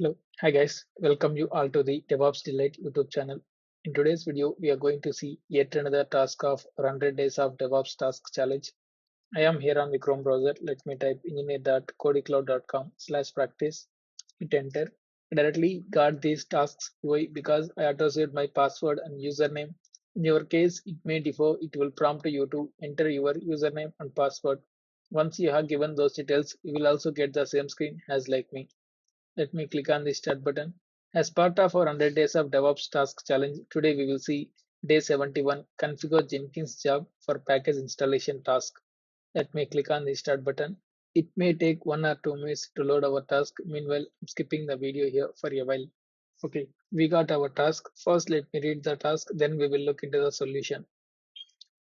Hello. Hi guys, welcome you all to the DevOps Delight YouTube channel. In today's video, we are going to see yet another task of 100 days of DevOps task challenge. I am here on the Chrome browser. Let me type engineer.kodekloud.com/practice. Hit enter. I directly got these tasks. Why? Because I associate my password and username. In your case, it may differ. It will prompt you to enter your username and password. Once you have given those details, you will also get the same screen as like me. Let me click on the start button. As part of our 100 days of DevOps task challenge, today we will see day 71 configure Jenkins job for package installation task. Let me click on the start button. It may take 1 or 2 minutes to load our task. Meanwhile, I'm skipping the video here for a while. Okay, we got our task. First, let me read the task, then we will look into the solution.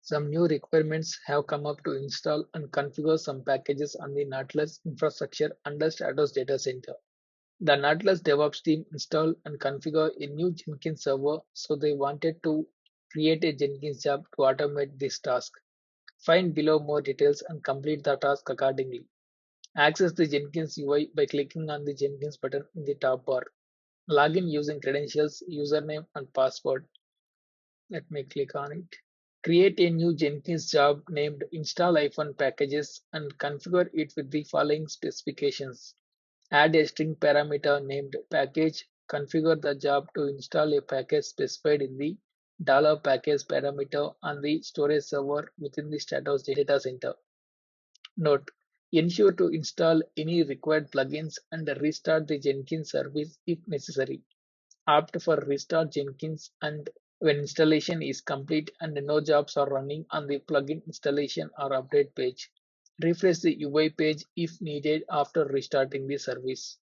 Some new requirements have come up to install and configure some packages on the Nautilus infrastructure under Stratos data center. The Nautilus DevOps team installed and configured a new Jenkins server, so they wanted to create a Jenkins job to automate this task. Find below more details and complete the task accordingly. Access the Jenkins UI by clicking on the Jenkins button in the top bar. Login using credentials, username, and password. Let me click on it. Create a new Jenkins job named install-packages and configure it with the following specifications. Add a string parameter named package. Configure the job to install a package specified in the $package parameter on the storage server within the Stratos data center. Note: ensure to install any required plugins and restart the Jenkins service if necessary. Opt for restart Jenkins and when installation is complete and no jobs are running on the plugin installation or update page. Refresh the UI page if needed after restarting the service.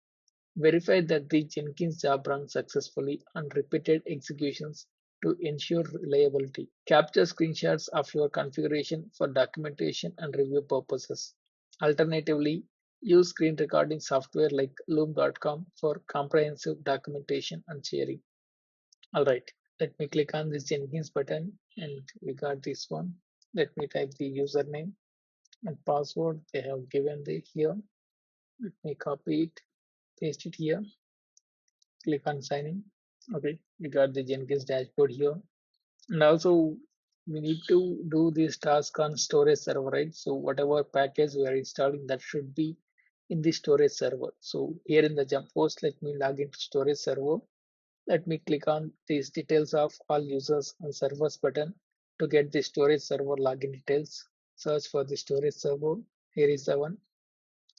Verify that the Jenkins job runs successfully on repeated executions to ensure reliability. Capture screenshots of your configuration for documentation and review purposes. Alternatively, use screen recording software like loom.com for comprehensive documentation and sharing. Alright, let me click on this Jenkins button and we got this one. Let me type the username and password they have given here. Let me copy it, paste it here, click on sign in. Okay, we got the Jenkins dashboard here. And also we need to do this task on storage server, right? So whatever package we are installing, that should be in the storage server. So here in the jump post, let me log into storage server. Let me click on these details of all users and servers button to get the storage server login details. Search for the storage server. Here is the one.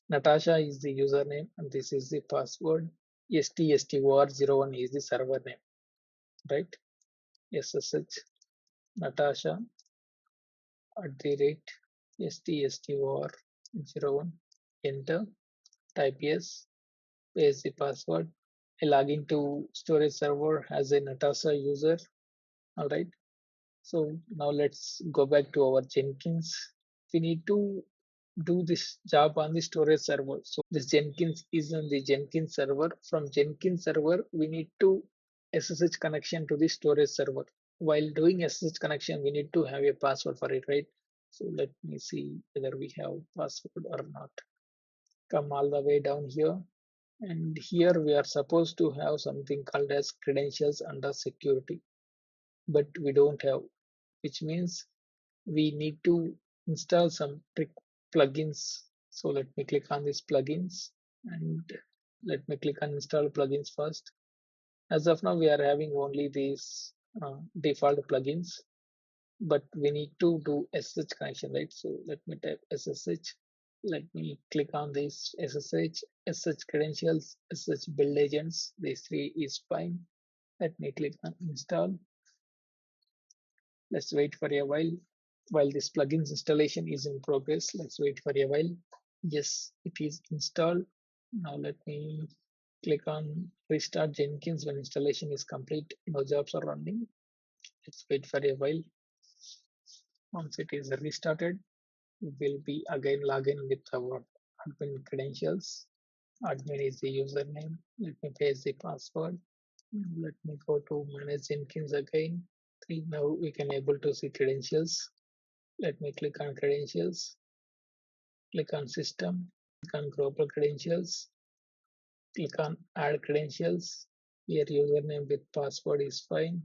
Natasha is the username and this is the password. STSTOR01 is the server name, right? SSH Natasha @STSTOR01. Enter, type yes, paste the password. I log into storage server as a Natasha user. Alright. So now let's go back to our Jenkins. We need to do this job on the storage server. So this Jenkins is on the Jenkins server. From Jenkins server, we need to SSH connection to the storage server. While doing SSH connection, we need to have a password for it, right? So let me see whether we have password or not. Come all the way down here. And here we are supposed to have something called as credentials under security, but we don't have, which means we need to install some plugins. So let me click on these plugins and let me click on install plugins first. As of now, we are having only these default plugins, but we need to do SSH connection, right? So let me type SSH. Let me click on this SSH credentials, SSH build agents. These three is fine. Let me click on install. Let's wait for a while this plugins installation is in progress. Let's wait for a while. Yes, it is installed. Now let me click on restart Jenkins when installation is complete. No jobs are running. Let's wait for a while. Once it is restarted, we will be again login with our admin credentials. Admin is the username. Let me paste the password. Let me go to manage Jenkins again. Now we can able to see credentials. Let me click on credentials, click on system, click on global credentials. Click on add credentials. Here username with password is fine.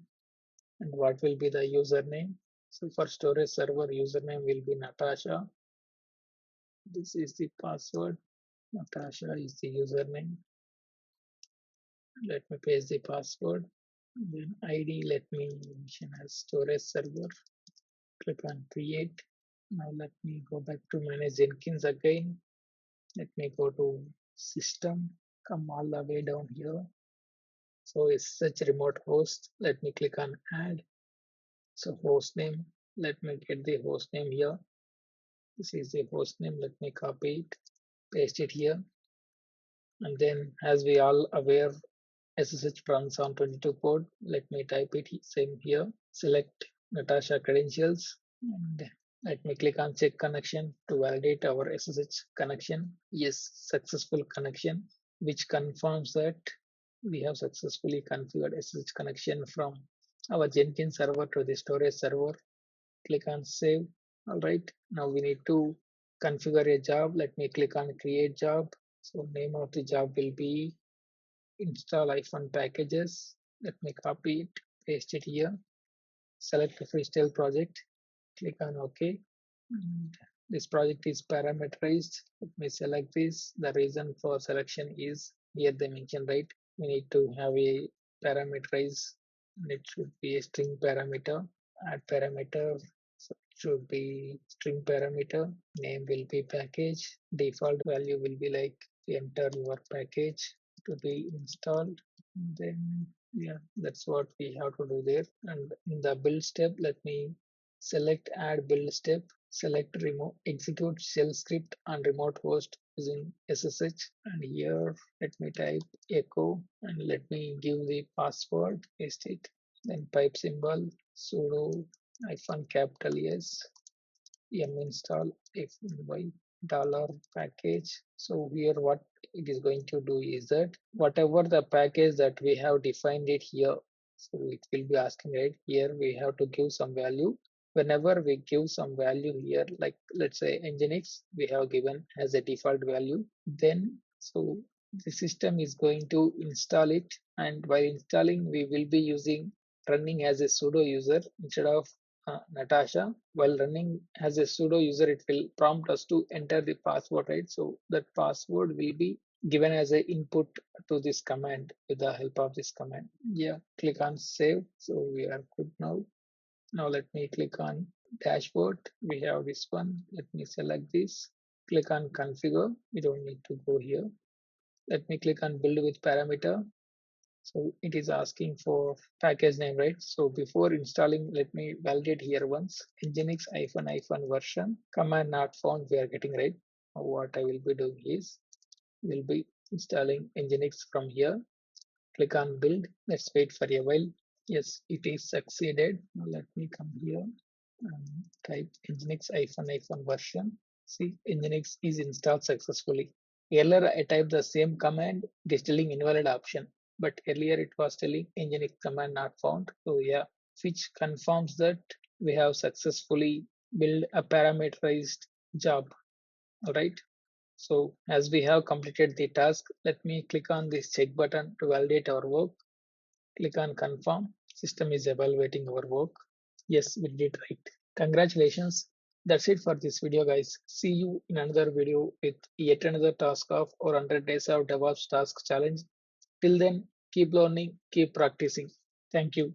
And what will be the username? So for storage server, username will be Natasha. This is the password. Natasha is the username. Let me paste the password. Then ID, let me mention as storage server. Click on create. Now let me go back to manage Jenkins again. Let me go to system, come all the way down here. So it's such remote host. Let me click on add. So host name, let me get the host name here. This is the host name. Let me copy it, paste it here. And then as we all aware, SSH runs on 22 port. Let me type it same here. Select Natasha credentials and let me click on check connection to validate our SSH connection. Yes, successful connection, which confirms that we have successfully configured SSH connection from our Jenkins server to the storage server. Click on save. All right, now we need to configure a job. Let me click on create job. So name of the job will be install iPhone packages. Let me copy it, paste it here, select the freestyle project, click on OK. And this project is parameterized. Let me select this. The reason for selection is here they mention, right? We need to have a parameterize and it should be a string parameter. Add parameter. So it should be string parameter. Name will be package. Default value will be like enter your package to be installed. Then yeah, that's what we have to do there. And in the build step, let me select add build step, select remote execute shell script on remote host using SSH. And here let me type echo and let me give the password, paste it. Then pipe symbol sudo hyphen capital S yum install fy dollar package. So here what it is going to do is that whatever the package that we have defined it here, so it will be asking, right, here we have to give some value. Whenever we give some value here, like let's say nginx we have given as a default value, then so the system is going to install it, and while installing we will be using running as a sudo user instead of Natasha. While running as a sudo user, it will prompt us to enter the password, right? So that password will be given as an input to this command with the help of this command. Yeah, click on save. So we are good now. Now let me click on dashboard. We have this one. Let me select this. Click on configure. We don't need to go here. Let me click on build with parameter. So it is asking for package name, right? So before installing, let me validate here once. Nginx hyphen version command not found we are getting, right. Now what I will be doing is will be installing Nginx from here. Click on build. Let's wait for a while. Yes, it is succeeded. Now let me come here and type Nginx hyphen version. See, Nginx is installed successfully. Earlier, I typed the same command, it is telling invalid option. But earlier it was telling Nginx command not found. So yeah, which confirms that we have successfully built a parameterized job. All right. So as we have completed the task, let me click on this check button to validate our work. Click on confirm. System is evaluating our work. Yes, we did right. Congratulations. That's it for this video, guys. See you in another video with yet another task of or 100 days of DevOps task challenge. Till then, keep learning, keep practicing. Thank you.